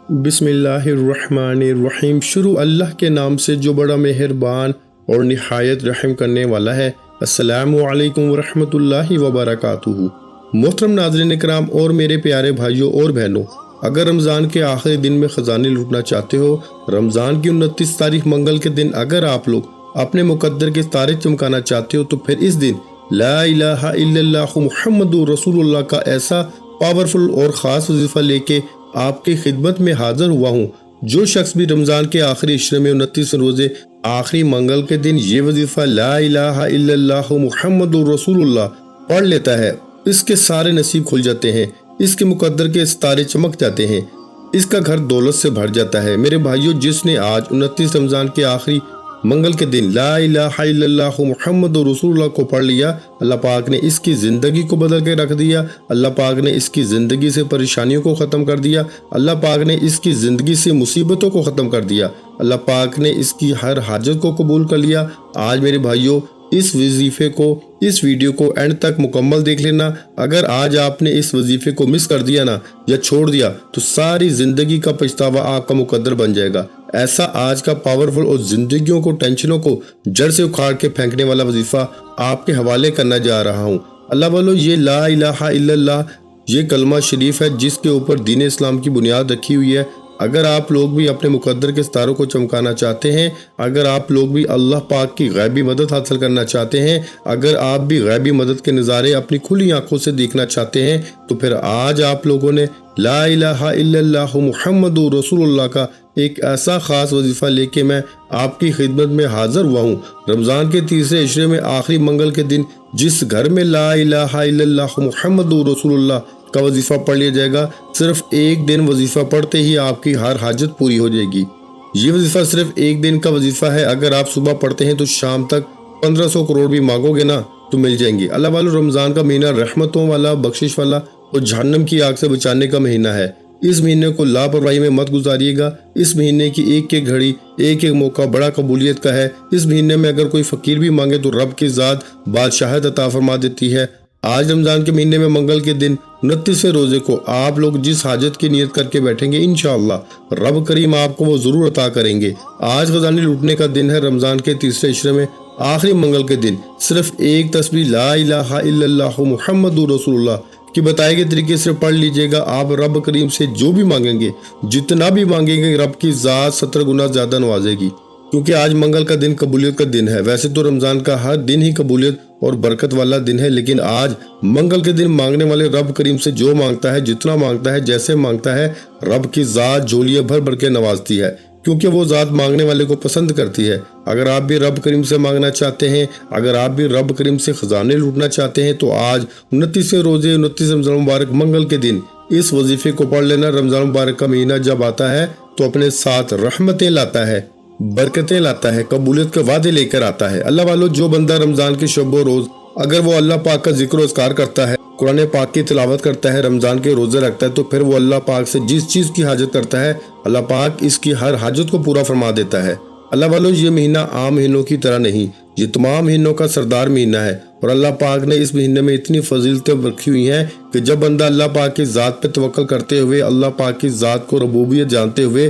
بسم اللہ الرحمن الرحیم۔ شروع اللہ کے نام سے جو بڑا مہربان اور نہایت رحم کرنے والا ہے۔ السلام علیکم ورحمۃ اللہ وبرکاتہ۔ محترم ناظرین اکرام اور میرے پیارے بھائیوں اور بہنوں، اگر رمضان کے آخری دن میں خزانے لوٹنا چاہتے ہو، رمضان کی 29 تاریخ منگل کے دن اگر آپ لوگ اپنے مقدر کے ستارے چمکانا چاہتے ہو تو پھر اس دن لا الہ الا اللہ محمد رسول اللہ کا ایسا پاورفل اور خاص وظیفہ لے کے آپ کی خدمت میں حاضر ہوا ہوں۔ جو شخص بھی رمضان کے آخری عشرے میں 29 روزے آخری منگل کے دن یہ وظیفہ لا الہ الا اللہ محمد رسول اللہ پڑھ لیتا ہے، اس کے سارے نصیب کھل جاتے ہیں، اس کے مقدر کے ستارے چمک جاتے ہیں، اس کا گھر دولت سے بھر جاتا ہے۔ میرے بھائیوں، جس نے آج 29 رمضان کے آخری منگل کے دن لا الہ الا اللہ محمد رسول اللہ کو پڑھ لیا، اللہ پاک نے اس کی زندگی کو بدل کے رکھ دیا، اللہ پاک نے اس کی زندگی سے پریشانیوں کو ختم کر دیا، اللہ پاک نے اس کی زندگی سے مصیبتوں کو ختم کر دیا، اللہ پاک نے اس کی ہر حاجت کو قبول کر لیا۔ آج میرے بھائیوں، اس وظیفے کو، اس ویڈیو کو اینڈ تک مکمل دیکھ لینا۔ اگر آج آپ نے اس وظیفے کو مس کر دیا نا یا چھوڑ دیا تو ساری زندگی کا پچھتاوا آپ کا مقدر بن جائے گا۔ ایسا آج کا پاورفل اور زندگیوں کو، ٹینشنوں کو جڑ سے اکھاڑ کے پھینکنے والا وظیفہ آپ کے حوالے کرنا جا رہا ہوں۔ اللہ والو، یہ لا الہ الا اللہ یہ کلمہ شریف ہے جس کے اوپر دین اسلام کی بنیاد رکھی ہوئی ہے۔ اگر آپ لوگ بھی اپنے مقدر کے ستاروں کو چمکانا چاہتے ہیں، اگر آپ لوگ بھی اللہ پاک کی غیبی مدد حاصل کرنا چاہتے ہیں، اگر آپ بھی غیبی مدد کے نظارے اپنی کھلی آنکھوں سے دیکھنا چاہتے ہیں، تو پھر آج آپ لوگوں نے لا الہ الا اللہ محمد رسول اللہ کا ایک ایسا خاص وظیفہ لے کے میں آپ کی خدمت میں حاضر ہوا ہوں۔ رمضان کے تیسرے عشرے میں آخری منگل کے دن جس گھر میں لا الہ الا اللہ محمد رسول اللہ کا وظیفہ پڑھ لیا جائے گا، صرف ایک دن وظیفہ پڑھتے ہی آپ کی ہر حاجت پوری ہو جائے گی۔ یہ وظیفہ صرف ایک دن کا وظیفہ ہے، اگر آپ صبح پڑھتے ہیں تو شام تک 1500 کروڑ بھی مانگو گے نا تو مل جائیں گے۔ اللہ والو، رمضان کا مہینہ رحمتوں والا، بخشش والا اور جہنم کی آگ سے بچانے کا مہینہ ہے۔ اس مہینے کو لاپرواہی میں مت گزاریے گا۔ اس مہینے کی ایک ایک گھڑی، ایک ایک موقع بڑا قبولیت کا ہے۔ اس مہینے میں اگر کوئی فقیر بھی مانگے تو رب کی ذات بادشاہت عطا فرما دیتی ہے۔ آج رمضان کے مہینے میں منگل کے دن 29ویں روزے کو آپ لوگ جس حاجت کی نیت کر کے بیٹھیں گے، انشاءاللہ رب کریم آپ کو وہ ضرور عطا کریں گے۔ آج خزانے لوٹنے کا دن ہے، رمضان کے تیسرے عشرے میں آخری منگل کے دن صرف ایک تسبیح لا الہ الا اللہ محمد رسول اللہ کہ بتائے گئے طریقے سے پڑھ لیجئے گا۔ آپ رب کریم سے جو بھی مانگیں گے، جتنا بھی مانگیں گے، رب کی ذات 70 گنا زیادہ نوازے گی، کیونکہ آج منگل کا دن قبولیت کا دن ہے۔ ویسے تو رمضان کا ہر دن ہی قبولیت اور برکت والا دن ہے، لیکن آج منگل کے دن مانگنے والے رب کریم سے جو مانگتا ہے، جتنا مانگتا ہے، جیسے مانگتا ہے، رب کی ذات جھولیاں بھر بھر کے نوازتی ہے، کیونکہ وہ ذات مانگنے والے کو پسند کرتی ہے۔ اگر آپ بھی رب کریم سے مانگنا چاہتے ہیں، اگر آپ بھی رب کریم سے خزانے لوٹنا چاہتے ہیں، تو آج 29 روزے 29 رمضان مبارک منگل کے دن اس وظیفے کو پڑھ لینا۔ رمضان مبارک کا مہینہ جب آتا ہے تو اپنے ساتھ رحمتیں لاتا ہے، برکتیں لاتا ہے، قبولیت کے وعدے لے کر آتا ہے۔ اللہ والو، جو بندہ رمضان کے شب و روز اگر وہ اللہ پاک کا ذکر و اذکار کرتا ہے، قرآن پاک کی تلاوت کرتا ہے، رمضان کے روزے رکھتا ہے، تو پھر وہ اللہ پاک سے جس چیز کی حاجت کرتا ہے، اللہ پاک اس کی ہر حاجت کو پورا فرما دیتا ہے۔ اللہ والو، یہ مہینہ عام مہینوں کی طرح نہیں، یہ تمام مہینوں کا سردار مہینہ ہے، اور اللہ پاک نے اس مہینے میں اتنی فضیلتیں رکھی ہوئی ہیں کہ جب بندہ اللہ پاک کی ذات پہ توکل کرتے ہوئے، اللہ پاک کی ذات کو ربوبیت جانتے ہوئے،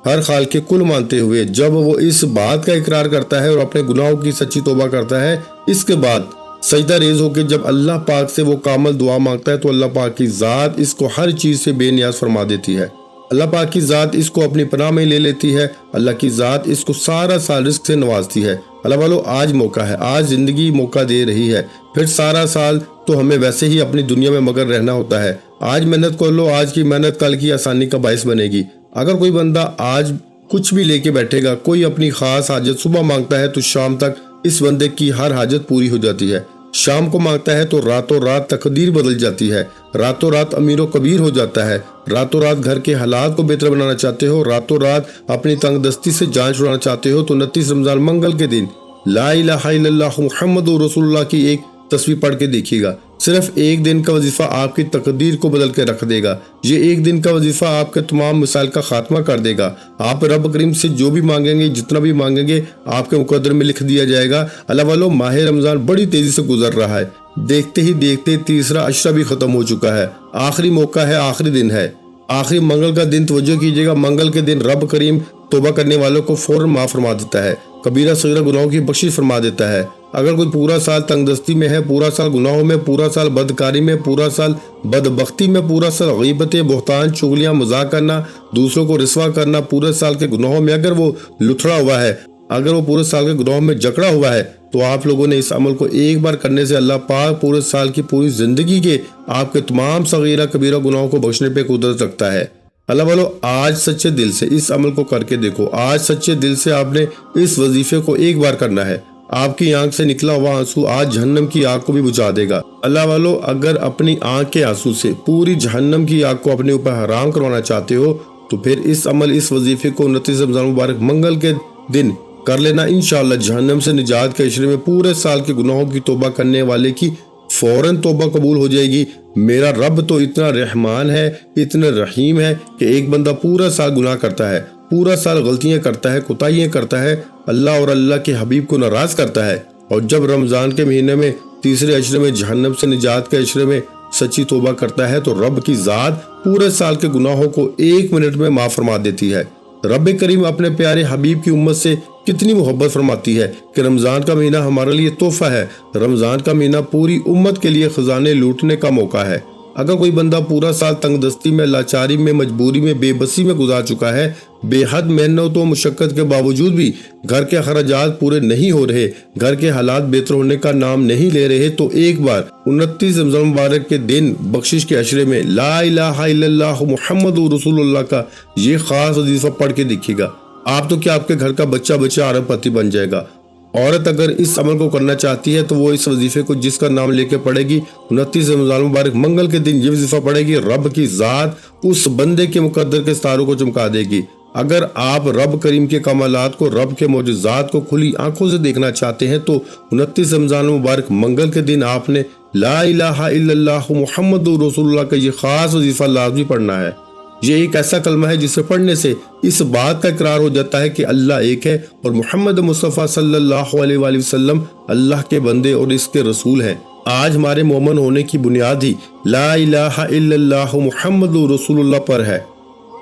ہر خالق کے کل مانتے ہوئے، جب وہ اس بات کا اقرار کرتا ہے اور اپنے گناہوں کی سچی توبہ کرتا ہے، اس کے بعد سجدہ ریز ہو کے جب اللہ پاک سے وہ کامل دعا مانگتا ہے، تو اللہ پاک کی ذات اس کو ہر چیز سے بے نیاز فرما دیتی ہے۔ اللہ پاک کی ذات اس کو اپنی پناہ میں لے لیتی ہے، اللہ کی ذات اس کو سارا سال رزق سے نوازتی ہے۔ اللہ والو، آج موقع ہے، آج زندگی موقع دے رہی ہے، پھر سارا سال تو ہمیں ویسے ہی اپنی دنیا میں مگر رہنا ہوتا ہے۔ آج محنت کر لو، آج کی محنت کل کی آسانی کا باعث بنے گی۔ اگر کوئی بندہ آج کچھ بھی لے کے بیٹھے گا، کوئی اپنی خاص حاجت صبح مانگتا ہے تو شام تک اس بندے کی ہر حاجت پوری ہو جاتی ہے۔ شام کو مانگتا ہے تو راتوں رات تقدیر بدل جاتی ہے، راتوں رات امیر و کبیر ہو جاتا ہے، راتوں رات گھر کے حالات کو بہتر بنانا چاہتے ہو، راتوں رات اپنی تنگ دستی سے جان چھڑانا چاہتے ہو، تو 29 رمضان منگل کے دن لا الہ الا اللہ محمد رسول اللہ کی ایک تسبیح پڑھ کے دیکھیے گا۔ صرف ایک دن کا وظیفہ آپ کی تقدیر کو بدل کے رکھ دے گا۔ یہ ایک دن کا وظیفہ آپ کے تمام مسائل کا خاتمہ کر دے گا۔ آپ رب کریم سے جو بھی مانگیں گے، جتنا بھی مانگیں گے، آپ کے مقدر میں لکھ دیا جائے گا۔ اللہ والو، ماہ رمضان بڑی تیزی سے گزر رہا ہے، دیکھتے ہی دیکھتے تیسرا عشرہ بھی ختم ہو چکا ہے، آخری موقع ہے، آخری دن ہے۔ आखिरी मंगल का दिन तवज्जो कीजिएगा, मंगल के दिन रब करीम तौबा करने वालों को फौरन माफ फरमा देता है, कबीरा सगीरा गुनाहों की बख्शिश फरमा देता है। अगर कोई पूरा साल तंगदस्ती में है, पूरा साल गुनाहों में, पूरा साल बदकारी में, पूरा साल बदबख्ती में, पूरा साल गीबतें, बोहतान, चुगलियां, मजाक करना, दूसरों को रिस्वा करना, पूरे साल के गुनाहों में अगर वो लुथड़ा हुआ है, अगर वो पूरे साल के गुनाहों में जकड़ा हुआ है, तो आप लोगों ने इस अमल को एक बार करने से अल्लाह पाक पूरे साल की पूरी जिंदगी के आपके तमाम सगीरा कबीरा गुनाहों को बख्शने पे कुदरत रखता है। अल्लाह वालों, आज सच्चे दिल से इस अमल को करके देखो। आज सच्चे दिल से आपने इस वजीफे को एक बार करना है। आपकी आंख से निकला हुआ आंसू आज जहन्नम की आग को भी बुझा देगा। अल्लाह वालों, अगर अपनी आंख के आंसू से पूरी जहन्नम की आग को अपने ऊपर हराम करवाना चाहते हो तो फिर इस वजीफे को 29 रमजान मुबारक मंगल के दिन कर लेना। इंशाअल्लाह जहन्नम से निजात के इशरे में पूरे साल के गुनाहों की तौबा करने वाले की फौरन तौबा कबूल हो जाएगी। मेरा रब तो इतना रहमान है, इतना रहीम है कि एक बंदा पूरा साल गुनाह करता है, पूरा साल गलतियां करता है, कोताहियां करता है, अल्लाह और अल्लाह के हबीब को नाराज करता है, और जब रमजान के महीने में तीसरे अशरे में जहन्नम से निजात के अशरे में सच्ची तौबा करता है तो रब की जात पूरे साल के गुनाहों को 1 मिनट में माफ फरमा देती है। रब करीम अपने प्यारे हबीब की उम्मत से कितनी मोहब्बत फरमाती है कि रमजान का महीना हमारे लिए तोहफा है। रमजान का महीना पूरी उम्मत के लिए खजाने लूटने का मौका है। अगर कोई बंदा पूरा साल तंगदस्ती में, लाचारी में, मजबूरी में, बेबसी में गुजार चुका है, बेहद मेहनत और मुशक्कत के बावजूद भी घर के अखराजात पूरे नहीं हो रहे, घर के हालात बेहतर होने का नाम नहीं ले रहे, तो एक बार 29 रमजान मुबारक के दिन बख्शिश के अशरे में ला इलाहा इल्लल्लाह मुहम्मदुर रसूलुल्लाह का ये खास वजीफा पढ़ के देखिएगा। आप तो क्या, आपके घर का बच्चा अरबपति बन जाएगा। औरत अगर इस अमल को करना चाहती है तो वो इस वजीफे को जिसका नाम लेके पढ़ेगी, 29 रमजान मुबारक मंगल के दिन ये वजीफा पढ़ेगी, रब की जात उस बंदे के मुकद्दर के सितारों को चमका देगी। अगर आप रब करीम के कमालात को, रब के मौजूजात को खुली आंखों से देखना चाहते हैं तो 29 रमजान मुबारक मंगल के दिन आपने ला इलाहा इल्लल्लाह मुहम्मदुर रसूलुल्लाह का ये खास वजीफा लाजमी पढ़ना है। ये एक ऐसा कलमा है जिसे पढ़ने से इस बात का इकरार हो जाता है कि अल्लाह एक है और मोहम्मद मुस्तफ़ा सल्लल्लाहु अलैहि वसल्लम अल्लाह के बंदे और इसके रसूल हैं। आज हमारे मोमन होने की बुनियाद ही ला इलाहा इल्लल्लाह मुहम्मदुर रसूलुल्लाह पर है।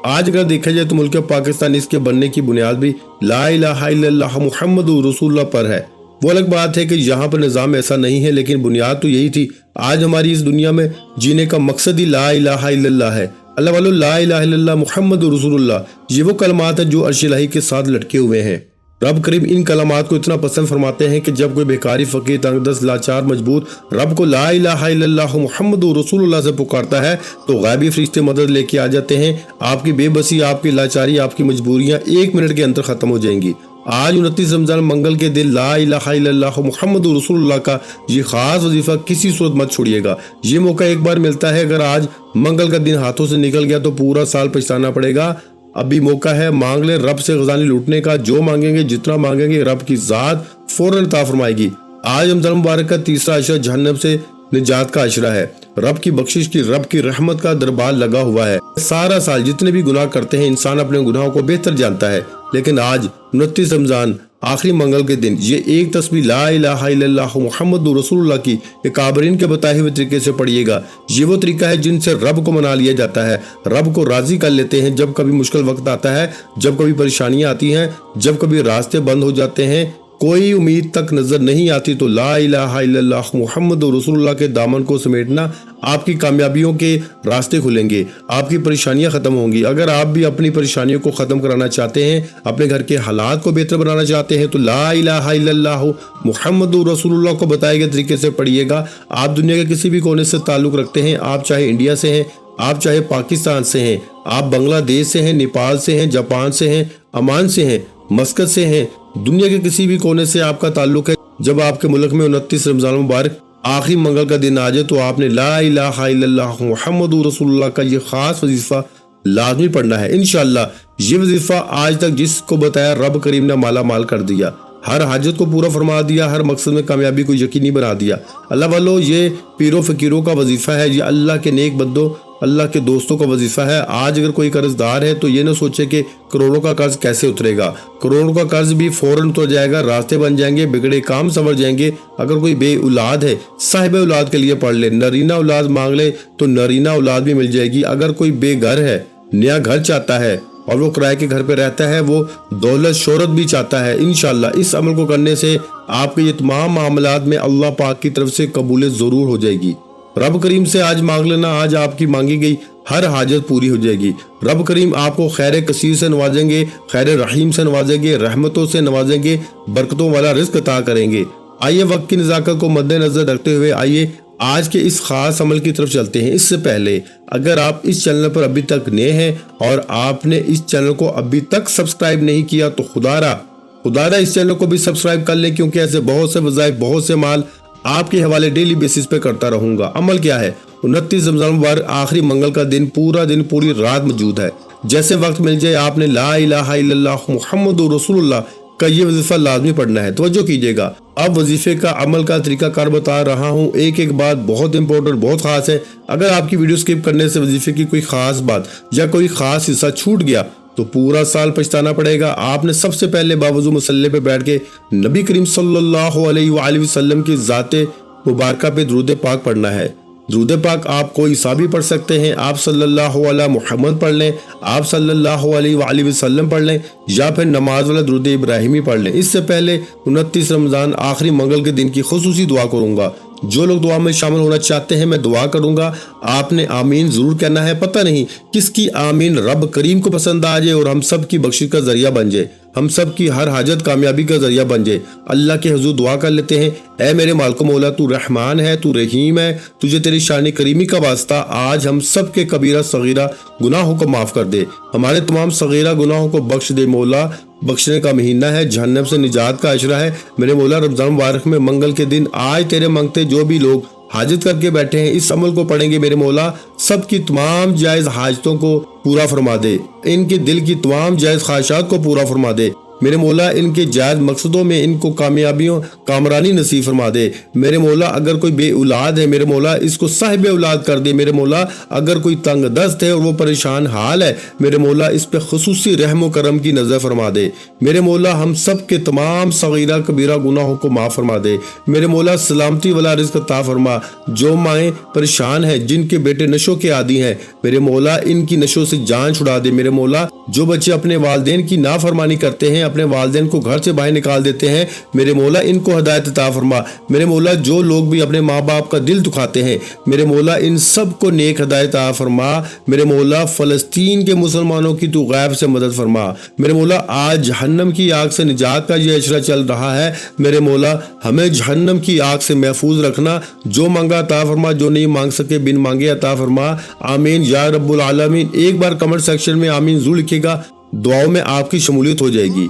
आज अगर देखा जाए तो मुल्क पाकिस्तान इसके बनने की बुनियाद भी ला इलाहा इल्लल्लाह मुहम्मदुर रसूलुल्लाह पर है। वो अलग बात है कि यहाँ पर निज़ाम ऐसा नहीं है, लेकिन बुनियाद तो यही थी। आज हमारी इस दुनिया में जीने का मकसद ही ला इलाहा इल्लल्लाह है। अल्लाह वालों, ला इलाहा इल्लल्लाह मुहम्मदुर रसूलुल्लाह ये वो कलमात है जो अर्श इलाही के साथ लटके हुए हैं। रब करीम इन कलमात को इतना पसंद फरमाते हैं कि जब कोई बेकारी, फकीर, तंगदस्त, लाचार, मजबूर रब को ला इलाहा इल्लल्लाह मुहम्मदुर रसूलुल्लाह से पुकारता है तो गैबी फरिश्ते मदद लेके आ जाते हैं। आपकी बेबसी, आपकी लाचारी, आपकी मजबूरियां 1 मिनट के अंदर खत्म हो जाएंगी। आज 29 रमजान मंगल के दिन ला इलाहा इल्लल्लाह मुहम्मदुर रसूलुल्लाह का ये खास वजीफा किसी सूरत मत छोड़िएगा। ये मौका एक बार मिलता है, अगर आज मंगल का दिन हाथों से निकल गया तो पूरा साल पछताना पड़ेगा। अभी मौका है, मांग ले रब से खजाने लूटने का। जो मांगेंगे, जितना मांगेंगे, रब की जात फौरन अता फरमाएगी। आज रमजान मुबारक का तीसरा अशरा जहन्नम से निजात का अशरा है। रब की बख्शिश की, रब की रहमत का दरबार लगा हुआ है। सारा साल जितने भी गुनाह करते हैं इंसान अपने गुनाहों को बेहतर जानता है, लेकिन आज 29 रमजान आखिरी मंगल के दिन ये एक तस्बीह ला इलाहा इल्लल्लाह मुहम्मदुर रसूलुल्लाह की काबरीन के बताए हुए तरीके से पढ़िएगा। ये वो तरीका है जिनसे रब को मना लिया जाता है, रब को राजी कर लेते हैं। जब कभी मुश्किल वक्त आता है, जब कभी परेशानियां आती हैं, जब कभी रास्ते बंद हो जाते हैं, कोई उम्मीद तक नजर नहीं आती, तो ला इलाहा इल्लल्लाह मुहम्मदुर रसूलुल्लाह के दामन को समेटना, आपकी कामयाबियों के रास्ते खुलेंगे, आपकी परेशानियां खत्म होंगी। अगर आप भी अपनी परेशानियों को खत्म कराना चाहते हैं, अपने घर के हालात को बेहतर बनाना चाहते हैं, तो ला इलाहा इल्लल्लाह मुहम्मदुर रसूलुल्लाह को बताए गए तरीके से पढ़िएगा। आप दुनिया के किसी भी कोने से ताल्लुक रखते हैं, आप चाहे इंडिया से हैं, आप चाहे पाकिस्तान से हैं, आप बांग्लादेश से हैं, नेपाल से हैं, जापान से हैं, अमान से हैं, मस्कत से हैं, दुनिया के किसी भी कोने से आपका ताल्लुक है, जब आपके मुल्क में 29 रमजान मुबारक आखिरी मंगल का दिन आ जाए तो आपने ला इलाहा इल्लल्लाह मुहम्मदुर रसूलुल्लाह का ये खास वजीफा लाजमी पढ़ना है। इंशाअल्लाह ये वजीफा आज तक जिसको बताया रब करीम ने माला माल कर दिया, हर हाजत को पूरा फरमा दिया, हर मकसद में कामयाबी को यकीनी बना दिया। अल्लाह वालों, ये पीरों फकीरों का वजीफा है, ये अल्लाह के नेक बंदों, अल्लाह के दोस्तों का वजीफा है। आज अगर कोई कर्जदार है तो ये ना सोचे कि करोड़ों का कर्ज कैसे उतरेगा। करोड़ों का कर्ज भी फौरन उतर जाएगा, रास्ते बन जाएंगे, बिगड़े काम संवर जाएंगे। अगर कोई बे औलाद है, साहिब औलाद के लिए पढ़ ले, नरीना औलाद मांग ले तो नरीना औलाद भी मिल जाएगी। अगर कोई बेघर है, नया घर चाहता है और वो किराए के घर पे रहता है, वो दौलत शोहरत भी चाहता है, इंशाल्लाह इस अमल को करने से आपके ये तमाम मामलात में अल्लाह पाक की तरफ से कबूलियत ज़रूर हो जाएगी। रब करीम से आज मांग लेना, आज आपकी मांगी गई हर हाजत पूरी हो जाएगी। रब करीम आपको खैर कसीर से नवाजेंगे, खैर रहीम से नवाजेंगे, रहमतों से नवाजेंगे, बरकतों वाला रिज़्क अता करेंगे। आइए वक्त की नज़ाकत को मद्देनजर रखते हुए आइए आज के इस खास अमल की तरफ चलते हैं। इससे पहले अगर आप इस चैनल पर अभी तक नए हैं और आपने इस चैनल को अभी तक सब्सक्राइब नहीं किया तो खुदारा इस चैनल को भी सब्सक्राइब कर लें, क्योंकि ऐसे बहुत से वज़ाइफ, बहुत से माल आपके हवाले डेली बेसिस पे करता रहूंगा। अमल क्या है? 29 रमज़ान मुबारक आखिरी मंगल का दिन, पूरा दिन पूरी रात मौजूद है। जैसे वक्त मिल जाए आपने ला इलाहा इल्लल्लाह मुहम्मदुर रसूलुल्लाह का ये वजीफा लाजमी पढ़ना है। तवज्जो कीजिएगा, अब वजीफे का अमल का तरीका कार बता रहा हूँ। एक एक बात बहुत इंपॉर्टेंट, बहुत खास है। अगर आपकी वीडियो स्किप करने से वजीफे की कोई खास बात या कोई खास हिस्सा छूट गया तो पूरा साल पछताना पड़ेगा। आपने सबसे पहले बावजू मुसल्ले पे बैठ के नबी करीम सल्लल्लाहु अलैहि वसल्लम की ज़ाते मुबारका पे दुरूद पाक पढ़ना है। दुरूद पाक आप कोई सा भी पढ़ सकते हैं, आप सल्लल्लाहु अला मुहम्मद पढ़ लें, आप सल्लल्लाहु अलैहि वसल्लम पढ़ लें, या फिर नमाज वाला दुरूद इब्राहिमी पढ़ लें। इससे पहले 29 रमज़ान आखिरी मंगल के दिन की खुसूसी दुआ करूँगा। जो लोग दुआ में शामिल होना चाहते हैं मैं दुआ करूँगा, आपने आमीन ज़रूर कहना है। पता नहीं किसकी आमीन रब करीम को पसंद आ जाए और हम सब की बख्शिश का जरिया बन जाए, हम सब की हर हाजत कामयाबी का जरिया बन जाए। अल्लाह के हुजूर दुआ कर लेते हैं। ऐ मेरे मालिक मौला, तू रहमान है, तू रहीम है, तुझे तेरी शान करीमी का वास्ता आज हम सब के कबीरा सगीरा गुनाहों को माफ़ कर दे, हमारे तमाम सगीरा गुनाहों को बख्श दे मौला। बख्शने का महीना है, जहन्नम से निजात का अशरा है मेरे मौला। रमज़ान मुबारक में मंगल के दिन आज तेरे मांगते जो भी लोग हाजत करके बैठे हैं इस अमल को पढ़ेंगे मेरे मौला, सबकी तमाम जायज़ हाजतों को पूरा फरमा दे, इनके दिल की तमाम जायज़ ख्वाहिशात को पूरा फरमा दे मेरे मौला। इनके जायज़ मकसदों में इनको कामयाबियों कामरानी नसीब फरमा दे मेरे मौला। अगर कोई बे औलाद है मेरे मौला, इसको साहिब औलाद कर दे मेरे मौला। अगर कोई तंग दस्त है और वो परेशान हाल है मेरे मौला, इस पे खुसूसी रहम व करम की नज़र फरमा दे मेरे मौला। हम सब के तमाम सगीरा कबीरा गुनाहों को माफ़ फरमा दे मेरे मौला। सलामती वाला रिज़्क अता फरमा। जो माएँ परेशान हैं, जिनके बेटे नशों के आदी हैं मेरे मौला, इनकी नशों से जान छुड़ा दे मेरे मौला। जो बच्चे अपने वालिदैन की नाफरमानी करते हैं, अपने वालिदैन को घर से बाहर निकाल देते हैं मेरे मौला, इनको हिदायत अता फरमा मेरे मौला। जो लोग भी अपने माँ बाप का दिल दुखाते हैं मेरे मौला, इन सब को नेक हिदायत अता फरमा मेरे मौला। फ़लस्तीन के मुसलमानों की तू गैब से मदद फरमा मेरे मौला। आज जहन्नम की आग से निजात का ये अशरा चल रहा है मेरे मौला, हमें जहन्नम की आग से महफूज रखना। जो मांगा अता फरमा, जो नहीं मांग सके बिन मांगे अता फरमा। आमीन या रब्बुल आलमीन। एक बार कमेंट सेक्शन में आमीन ज़रूर लिखिएगा, दुआओं में आपकी शमूलियत हो जाएगी।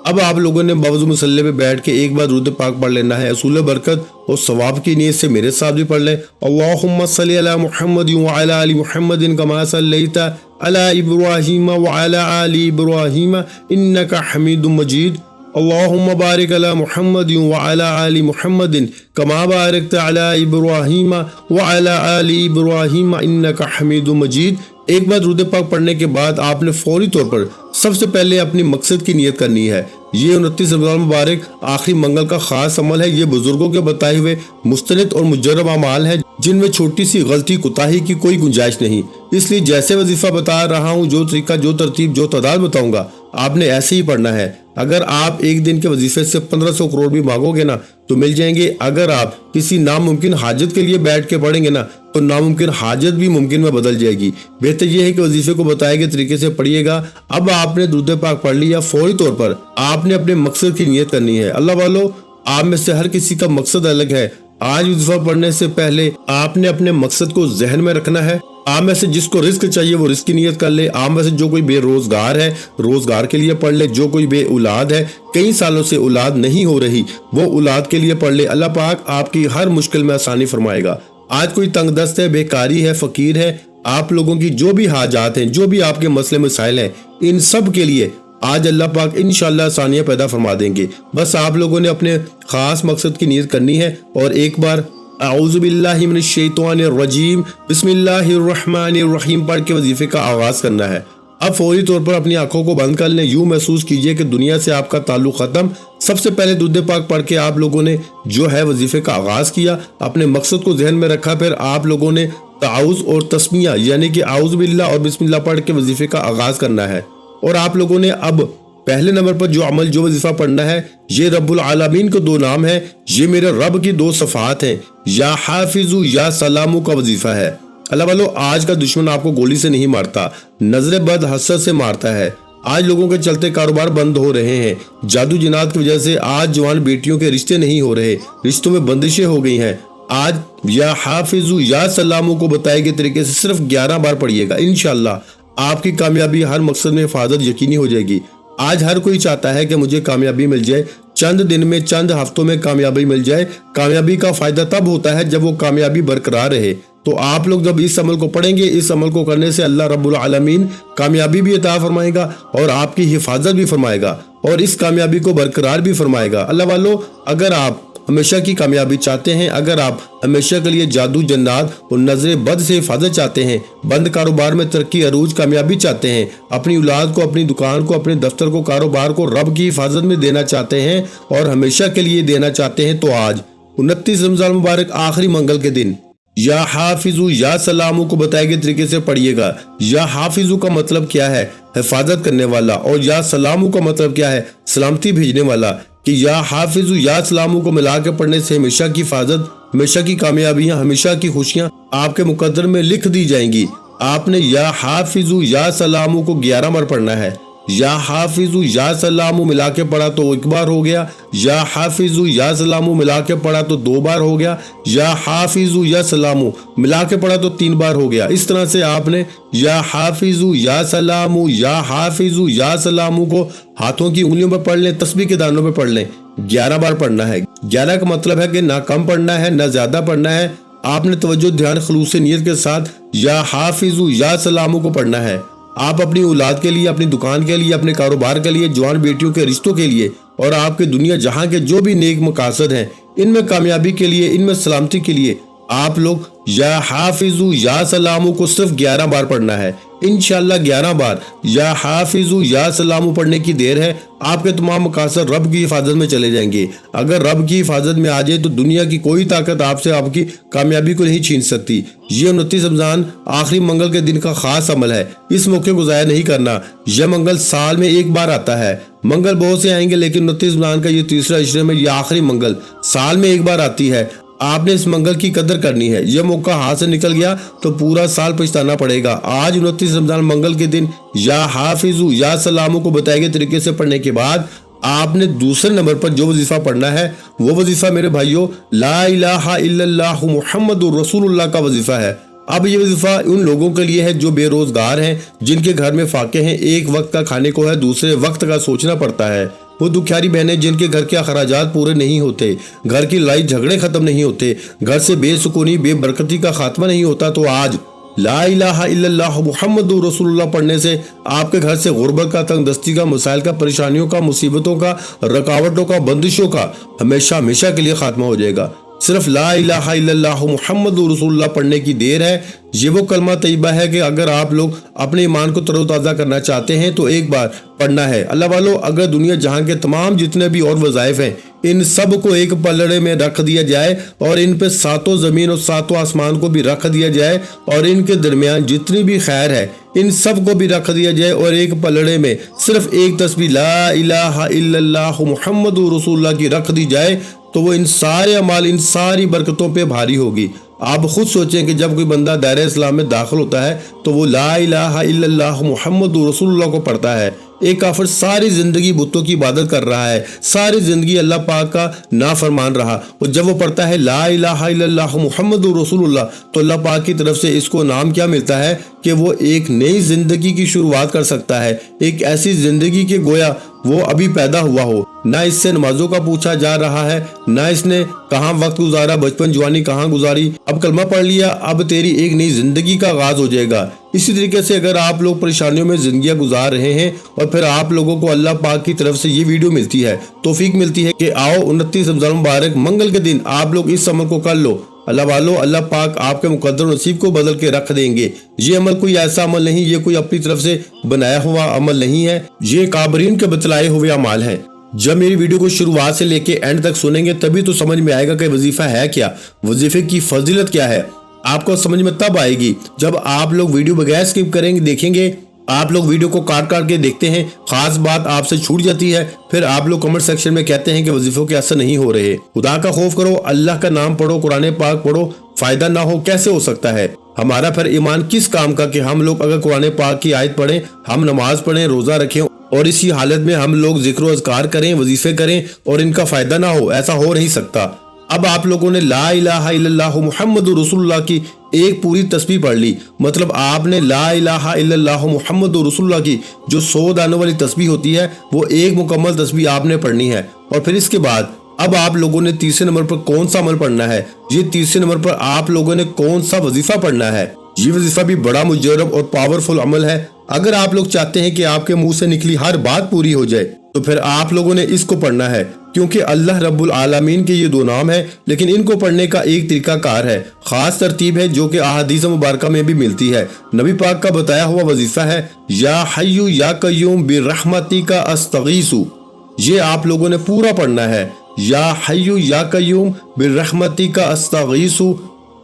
अब आप लोगों ने बावजू मुसल्ले पे बैठ के एक बार दुरूद पाक पढ़ लेना है। असूल बरकत और सवाब की नीयत से मेरे साथ भी पढ़ लें। अल्लाहुम्मा सल्ली अला मुहम्मद व अला आलि मुहम्मदिन कमा सल्लैता अला इब्राहीम व अला आलि इब्राहीम इन्नका हमीदुम मजीद। अल्लाहुम्मा बारिक अला मुहम्मद व अला आलि मुहम्मदिन कमा बारकता अला इब्राहीम व अला आलि इब्राहीम इन्नका हमीदुम मजीद। एक बार दुरूद पाक पढ़ने के बाद आपने फौरी तौर पर सबसे पहले अपनी मकसद की नियत करनी है। ये 29 रमज़ान मुबारक आखिरी मंगल का खास अमल है। ये बुजुर्गों के बताए हुए मुस्तनद और मुजर्रब अमाल है, जिनमें छोटी सी गलती कोताही की कोई गुंजाइश नहीं। इसलिए जैसे वजीफा बता रहा हूँ, जो तरीका, जो तरतीब, जो तादाद बताऊंगा, आपने ऐसे ही पढ़ना है। अगर आप एक दिन के वजीफे से 1500 करोड़ भी मांगोगे ना तो मिल जाएंगे। अगर आप किसी नामुमकिन हाजत के लिए बैठ के पढ़ेंगे ना तो नामुमकिन हाजत भी मुमकिन में बदल जाएगी। बेहतर यह है कि वजीफे को बताए गए तरीके से पढ़िएगा। अब आपने दुरूद पाक पढ़ लिया, फौरी तौर पर आपने अपने मकसद की नियत करनी है। अल्लाह वालों, आप में से हर किसी का मकसद अलग है। आज वजीफा पढ़ने से पहले आपने अपने मकसद को जहन में रखना है। आप में से जिसको रिस्क चाहिए वो रिस्क की नियत कर ले। आप में से जो कोई बेरोजगार है रोजगार के लिए पढ़ ले। जो कोई बे औलाद है, कई सालों से औलाद नहीं हो रही, वो औलाद के लिए पढ़ ले। अल्लाह पाक आपकी हर मुश्किल में आसानी फरमाएगा। आज कोई तंगदस्त है, बेकारी है, फकीर है, आप लोगों की जो भी हाजात हैं, जो भी आपके मसले मसाइल हैं, इन सब के लिए आज अल्लाह पाक इंशाअल्लाह आसानियां पैदा फरमा देंगे। बस आप लोगों ने अपने खास मकसद की नियत करनी है और एक बार औज़ु बिल्लाहि मिनश शैतानिर रजीम बिस्मिल्लाहिर रहमानिर रहीम पढ़ के वजीफे का आगाज करना है। अब फौरी तौर पर अपनी आंखों को बंद कर लें। यूं महसूस कीजिए कि दुनिया से आपका ताल्लुक खत्म। सबसे पहले दुरूद पाक पढ़ के आप लोगों ने जो है वजीफे का आगाज किया, अपने मकसद को जहन में रखा, फिर आप लोगों ने ताउज़ और तस्मिया यानी कि आउज़ बिल्लाह और बिस्मिल्लाह पढ़ के वजीफे का आगाज करना है। और आप लोगों ने अब पहले नंबर पर जो अमल जो वजीफा पढ़ना है, ये रब्बुल आलमीन को 2 नाम है, ये मेरे रब की 2 सफ़ात हैं। या हाफिजु या सलामु का वजीफा है। अल्लाह वालों, आज का दुश्मन आपको गोली से नहीं मारता, नजर बद हसद से मारता है। आज लोगों के चलते कारोबार बंद हो रहे हैं, जादू जिनात की वजह से आज जवान बेटियों के रिश्ते नहीं हो रहे, रिश्तों में बंदिशें हो गई हैं। आज या हाफिजु या सलामु को बताए गए तरीके से सिर्फ 11 बार पढ़िएगा। इंशाअल्लाह आपकी कामयाबी हर मकसद में हिफाजत यकीनी हो जाएगी। आज हर कोई चाहता है कि मुझे कामयाबी मिल जाए, चंद दिन में चंद हफ्तों में कामयाबी मिल जाए। कामयाबी का फायदा तब होता है जब वो कामयाबी बरकरार रहे। तो आप लोग जब इस अमल को पढ़ेंगे, इस अमल को करने से अल्लाह रब्बुल आलमीन कामयाबी भी अता फरमाएगा और आपकी हिफाजत भी फरमाएगा और इस कामयाबी को बरकरार भी फरमाएगा। अल्लाह वालों, अगर आप हमेशा की कामयाबी चाहते हैं, अगर आप हमेशा के लिए जादू जन्नात और नजर बद से हिफाजत चाहते हैं, बंद कारोबार में तरक्की अरूज कामयाबी चाहते हैं, अपनी औलाद को, अपनी दुकान को, अपने दफ्तर को, कारोबार को रब की हिफाजत में देना चाहते हैं और हमेशा के लिए देना चाहते हैं, तो आज 29 रमजान मुबारक आखिरी मंगल के दिन या हाफिजु या सलामु को बताए गए तरीके से पढ़िएगा। या हाफिजु का मतलब क्या है? हिफाजत करने वाला। और या सलामु का मतलब क्या है? सलामती भेजने वाला। कि या हाफिजु या सलामु को मिला के पढ़ने से हमेशा की हिफाजत, हमेशा की कामयाबियां, हमेशा की खुशियां आपके मुकद्दर में लिख दी जाएंगी। आपने या हाफिजु या सलामु को 11 बार पढ़ना है। या हाफिजु या सलामु मिला के पढ़ा तो 1 बार हो गया, या हाफिजु या सलामु मिला के पढ़ा तो 2 बार हो गया, या हाफिजु या सलामु मिला के पढ़ा तो 3 बार हो गया। इस तरह से आपने या हाफिजु या सलामु, या हाफिजु या सलामु को हाथों की उंगलियों पर पढ़ लें, तस्बीह के दानों पर पढ़ लें। 11 बार पढ़ना है। 11 का मतलब है कि ना कम पढ़ना है ना ज्यादा पढ़ना है। आपने तवज्जो, ध्यान, खलूस नियत के साथ या हाफिजु या सलामु को पढ़ना है। आप अपनी औलाद के लिए, अपनी दुकान के लिए, अपने कारोबार के लिए, जवान बेटियों के रिश्तों के लिए और आपके दुनिया जहां के जो भी नेक मकासद हैं, इनमें कामयाबी के लिए, इनमें सलामती के लिए आप लोग या हाफिजु या सलामु को सिर्फ 11 बार पढ़ना है। इंशाअल्लाह 11 बार या हाफिजु या सलामु पढ़ने की देर है, आपके तमाम मकासद रब की हिफाजत में चले जाएंगे। अगर रब की हिफाजत में आ जाए तो दुनिया की कोई ताकत आपसे आपकी कामयाबी को नहीं छीन सकती। ये 29 रमजान आखिरी मंगल के दिन का खास अमल है, इस मौके को ज़ाया नहीं करना। यह मंगल साल में 1 बार आता है। मंगल बहुत से आएंगे लेकिन 29 रमजान का ये तीसरा इशरे में यह आखिरी मंगल साल में 1 बार आती है। आपने इस मंगल की कदर करनी है। यह मौका हाथ से निकल गया तो पूरा साल पछताना पड़ेगा। आज 29 रमजान मंगल के दिन या हाफिजु या सलामु को बताए गए तरीके से पढ़ने के बाद आपने दूसरे नंबर पर जो वजीफा पढ़ना है वो वजीफा मेरे भाइयों ला इलाहा इल्लल्लाहु मुहम्मदुर रसूलुल्लाह का वजीफा है। अब ये वजीफा उन लोगों के लिए है जो बेरोजगार हैं, जिनके घर में फाके हैं, एक वक्त का खाने को है, दूसरे वक्त का सोचना पड़ता है। वो दुखियारी बहनें जिनके घर के अखराजात पूरे नहीं होते, घर की लड़ाई झगड़े खत्म नहीं होते, घर से बेसुकूनी बेबरकती का खात्मा नहीं होता, तो आज ला इलाहा इल्लल्लाह मुहम्मदुर रसूलुल्लाह पढ़ने से आपके घर से गुर्बत का, तंगदस्ती का, मसाइल का, परेशानियों का, मुसीबतों का, रुकावटों का, बंदिशों का हमेशा हमेशा के लिए खात्मा हो जाएगा। सिर्फ ला इलाहा इल्लल्लाह मुहम्मदुर रसूलुल्लाह पढ़ने की देर है। ये वो कलमा तैयबा है कि अगर आप लोग अपने ईमान को तरोताज़ा करना चाहते हैं तो एक बार पढ़ना है। अल्लाह वालों, अगर दुनिया जहां के तमाम जितने भी और वज़ाइफ हैं इन सब को एक पलड़े में रख दिया जाए और इन पे 7 ज़मीन और 7 आसमान को भी रख दिया जाए और इनके दरमियान जितनी भी खैर है इन सब को भी रख दिया जाए और एक पलड़े में सिर्फ एक तस्बीह ला इलाहा इल्लल्लाह मुहम्मदुर रसूलुल्लाह की रख दी जाए तो वो इन सारे अमाल, इन सारी बरकतों पे भारी होगी। आप खुद सोचें कि जब कोई बंदा दायरे इस्लाम में दाखिल होता है तो वो ला इलाहा इल्लल्लाह मुहम्मदुर रसूलुल्लाह को पढ़ता है। एक काफिर सारी जिंदगी बुतों की इबादत कर रहा है, सारी जिंदगी अल्लाह पाक का नाफरमान रहा, और जब वो पढ़ता है ला इलाहा इल्लल्लाह मुहम्मदुर रसूलुल्लाह तो अल्लाह पाक की तरफ से इसको नाम क्या मिलता है कि वो एक नई जिंदगी की शुरुआत कर सकता है। एक ऐसी जिंदगी के गोया वो अभी पैदा हुआ हो, ना इससे नमाजों का पूछा जा रहा है, ना इसने कहाँ वक्त गुजारा, बचपन जवानी कहाँ गुजारी, अब कलमा पढ़ लिया, अब तेरी एक नई जिंदगी का आगाज हो जाएगा। इसी तरीके से अगर आप लोग परेशानियों में जिंदगियां गुजार रहे हैं और फिर आप लोगों को अल्लाह पाक की तरफ से ये वीडियो मिलती है, तौफीक मिलती है कि आओ 29 रमजान मुबारक मंगल के दिन आप लोग इस अमल को कर लो, अल्लाह वालों अल्लाह पाक आपके मुकद्दर नसीब को बदल के रख देंगे। ये अमल कोई ऐसा अमल नहीं, ये कोई अपनी तरफ से बनाया हुआ अमल नहीं है, ये काबरीन के बतलाए हुए अमाल है। जब मेरी वीडियो को शुरुआत से लेके एंड तक सुनेंगे तभी तो समझ में आएगा कि वजीफा है क्या, वजीफे की फजीलत क्या है। آپ کو سمجھ میں تب آئے گی جب آپ لوگ ویڈیو بغیر اسکپ کریں گے، دیکھیں گے۔ آپ لوگ ویڈیو کو کاٹ کاٹ کے دیکھتے ہیں، خاص بات آپ سے چھوٹ جاتی ہے، پھر آپ لوگ کمنٹ سیکشن میں کہتے ہیں کہ وظیفوں کے اثر نہیں ہو رہے۔ خدا کا خوف کرو، اللہ کا نام پڑھو، قرآن پاک پڑھو، فائدہ نہ ہو کیسے ہو سکتا ہے؟ ہمارا پھر ایمان کس کام کا کہ ہم لوگ اگر قرآن پاک کی آیت پڑھیں، ہم نماز پڑھیں، روزہ رکھیں اور اسی حالت میں ہم لوگ ذکر و اذکار کریں، وظیفے کریں اور ان کا فائدہ نہ ہو؟ ایسا ہو نہیں سکتا۔ اب آپ لوگوں نے لا الہ الا اللہ محمد رسول اللہ کی ایک پوری تسبیح پڑھ لی، مطلب آپ نے لا الہ الا اللہ محمد رسول اللہ کی جو 100 دانوں والی تسبیح ہوتی ہے وہ ایک مکمل تسبیح آپ نے پڑھنی ہے۔ اور پھر اس کے بعد اب آپ لوگوں نے تیسرے نمبر پر کون سا عمل پڑھنا ہے؟ یہ تیسرے نمبر پر آپ لوگوں نے کون سا وظیفہ پڑھنا ہے؟ یہ وظیفہ بھی بڑا مجرب اور پاورفل عمل ہے۔ اگر آپ لوگ چاہتے ہیں کہ آپ کے منہ سے نکلی ہر بات پوری ہو جائے تو پھر آپ لوگوں نے اس کو پڑھنا ہے، کیونکہ اللہ رب العالمین کے یہ 2 نام ہیں، لیکن ان کو پڑھنے کا ایک طریقہ کار ہے، خاص ترتیب ہے جو کہ احادیث مبارکہ میں بھی ملتی ہے۔ نبی پاک کا بتایا ہوا وظیفہ ہے یا حی یا قیوم برحمتک استغیث۔ یہ آپ لوگوں نے پورا پڑھنا ہے، یا حی یا قیوم برحمتک استغیث۔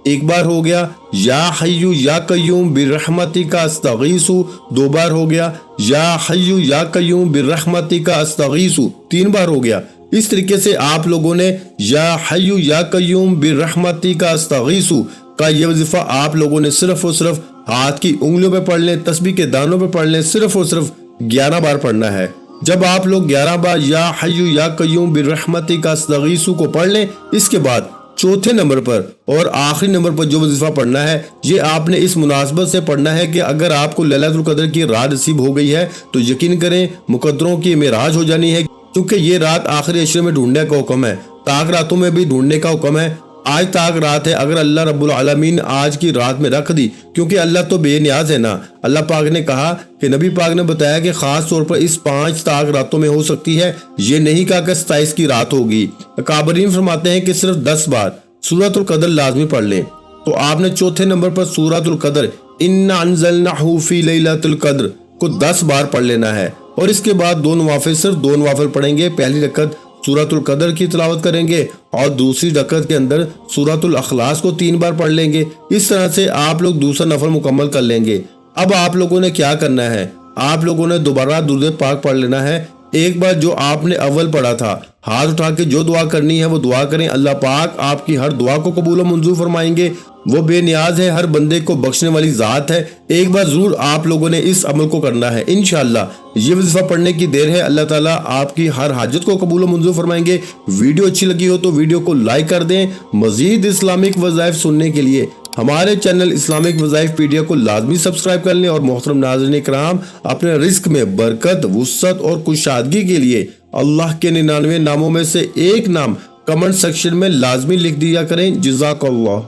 ایک بار ہو گیا، یا حی یا قیوم برحمتک استغیث۔ 2 بار ہو گیا، یا حی یا قیوم برحمتک استغیث۔ 3 بار ہو گیا۔ اس طریقے سے آپ لوگوں نے یا حی یا قیوم برحمتک استغیث کا یہ وظیفہ آپ لوگوں نے صرف اور صرف ہاتھ کی انگلیوں پہ پڑھ لیں، تسبیح کے دانوں پہ پڑھ لیں، صرف اور صرف 11 بار پڑھنا ہے۔ جب آپ لوگ 11 بار یا حی یا قیوم برحمتک استغیث کو پڑھ لیں، اس کے بعد چوتھے نمبر پر اور آخری نمبر پر جو وظیفہ پڑھنا ہے یہ آپ نے اس مناسبت سے پڑھنا ہے کہ اگر آپ کو لیلۃ القدر کی رات نصیب ہو گئی ہے تو یقین کریں مقدروں کی معراج ہو جانی ہے، کیونکہ یہ رات آخری عشرے میں ڈھونڈنے کا حکم ہے، طاق راتوں میں بھی ڈھونڈنے کا حکم ہے۔ آج طاق رات ہے، اگر اللہ رب العالمین آج کی رات میں رکھ دی، کیونکہ اللہ تو بے نیاز ہے نا۔ اللہ پاک نے کہا کہ نبی پاک نے بتایا کہ خاص طور پر اس 5 طاق راتوں میں ہو سکتی ہے، یہ نہیں کہا کہ 27 کی رات ہوگی۔ اکابرین فرماتے ہیں کہ صرف 10 بار سورۃ القدر لازمی پڑھ لیں۔ تو آپ نے چوتھے نمبر پر سورۃ القدر انا انزلناہ فی لیلۃ القدر کو 10 بار پڑھ لینا ہے، اور اس کے بعد 2 نوافل، صرف 2 نوافل پڑھیں گے۔ پہلی رکعت سورۃ القدر کی تلاوت کریں گے اور دوسری رکعت کے اندر سورۃ الاخلاص کو 3 بار پڑھ لیں گے۔ اس طرح سے آپ لوگ دوسرا نفل مکمل کر لیں گے۔ اب آپ لوگوں نے کیا کرنا ہے؟ آپ لوگوں نے دوبارہ درود پاک پڑھ لینا ہے۔ ایک بار جو آپ نے اول پڑھا تھا، ہاتھ اٹھا کے جو دعا کرنی ہے وہ دعا کریں، اللہ پاک آپ کی ہر دعا کو قبول و منظور فرمائیں گے۔ وہ بے نیاز ہے، ہر بندے کو بخشنے والی ذات ہے۔ ایک بار ضرور آپ لوگوں نے اس عمل کو کرنا ہے، انشاءاللہ یہ وظیفہ پڑھنے کی دیر ہے، اللہ تعالیٰ آپ کی ہر حاجت کو قبول و منظور فرمائیں گے۔ ویڈیو اچھی لگی ہو تو ویڈیو کو لائک کر دیں۔ مزید اسلامک وظائف سننے کے لیے ہمارے چینل اسلامک وظائف پیڈیا کو لازمی سبسکرائب کر لیں، اور محترم ناظرین کرام اپنے رزق میں برکت، وسعت اور کشادگی کے لیے اللہ کے 99 ناموں میں سے ایک نام کمنٹ سیکشن میں لازمی لکھ دیا کریں۔ جزاک اللہ۔